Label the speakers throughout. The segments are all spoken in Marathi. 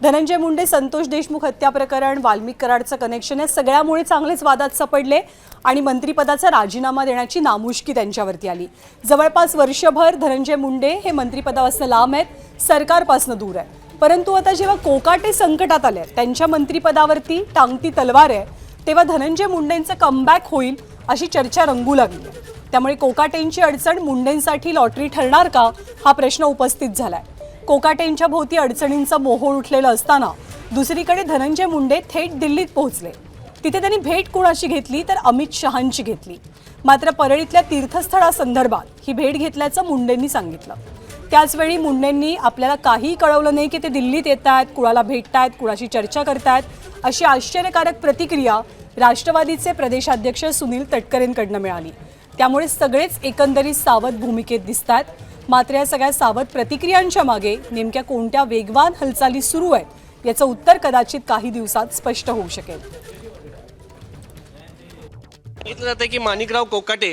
Speaker 1: धनंजय मुंडे संतोष देशमुख हत्या प्रकरण, वाल्मिक कराडचं कनेक्शन, या सगळ्यामुळे चांगलेच वादात सापडले आणि मंत्रिपदाचा राजीनामा देण्याची नामुष्की त्यांच्यावरती आली। जवळपास वर्षभर धनंजय मुंडे हे मंत्रिपदापासून लांब आहेत, सरकारपासून दूर आहे। परंतु आता जेव्हा कोकाटे संकटात आले, त्यांच्या मंत्रिपदावरती टांगती तलवार आहे, तेव्हा धनंजय मुंडेंचं कमबॅक होईल अशी चर्चा रंगू लागली। त्यामुळे कोकाटेंची अडचण मुंडेंसाठी लॉटरी ठरणार का हा प्रश्न उपस्थित झालाय। कोकाटेंच्या भोवती अडचणींचं मोहोळ उठलेलं असताना दुसरीकडे धनंजय मुंडे थेट दिल्लीत पोहोचले। तिथे त्यांनी भेट कोणाची घेतली तर अमित शहांची घेतली। मात्र परळीतल्या तीर्थस्थळासंदर्भात ही भेट घेतल्याचं मुंडेंनी सांगितलं। त्याचवेळी मुंडेंनी आपल्याला काही कळवलं नाही की ते दिल्लीत येतात, कुणाला भेटतायत, कुणाशी चर्चा करतायत, अशी आश्चर्यकारक प्रतिक्रिया राष्ट्रवादीचे प्रदेशाध्यक्ष सुनील तटकरेंकडून मिळाली। त्यामुळे सगळेच एकंदरीत सावध भूमिकेत दिसतात। मात्र या सगळ्या सावध प्रतिक्रियांच्या मागे नेमक्या कोणत्या वेगवान हालचाली सुरू आहेत याचं उत्तर कदाचित काही दिवसात स्पष्ट होऊ शकेल।
Speaker 2: सांगितलं जातं की माणिकराव कोकाटे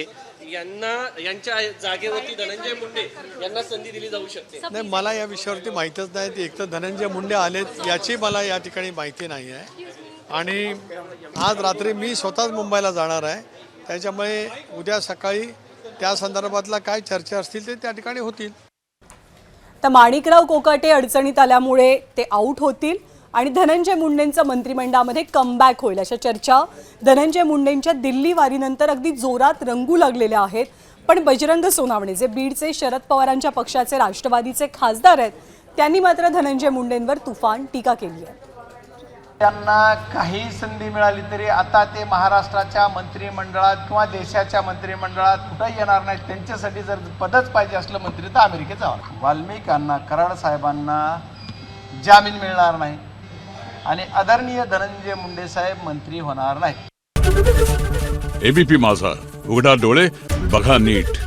Speaker 2: यांच्या जागेवरती धनंजय मुंडे यांना संधी दिली जाऊ शकते।
Speaker 3: नाही, मला या विषयावरती माहीतच नाही। एक तर धनंजय मुंडे आलेत याची मला या ठिकाणी माहिती नाही आहे आणि आज रात्री मी स्वतःच मुंबईला जाणार आहे। त्याच्यामुळे उद्या सकाळी त्या संदर्भातला काय चर्चा असतील ते त्या ठिकाणी होतील।
Speaker 1: तर माणिकराव कोकाटे अडचणीत आल्यामुळे ते आउट होतील आणि धनंजय मुंडेंचं मंत्रिमंडळामध्ये कमबॅक होईल अशा चर्चा धनंजय मुंडेंच्या दिल्ली वारीनंतर अगदी जोरात रंगू लागलेल्या आहेत। पण बजरंग सोनावणे जे बीडचे शरद पवारांच्या पक्षाचे राष्ट्रवादीचे खासदार आहेत, त्यांनी मात्र धनंजय मुंडेंवर तुफान टीका केली आहे।
Speaker 4: त्यांना काही संधी मिळाली तरी आता ते महाराष्ट्राच्या मंत्रिमंडळात किंवा देशाच्या मंत्रिमंडळात कुठंही येणार नाहीत। त्यांच्यासाठी जर पदच पाहिजे असलं मंत्री तर अमेरिकेत जावं। वाल्मिकांना, कराड साहेबांना जामीन मिळणार नाही आणि आदरणीय धनंजय मुंडे साहेब मंत्री होणार नाहीत।
Speaker 5: एबीपी माझा, उघडा डोळे बघा नीट।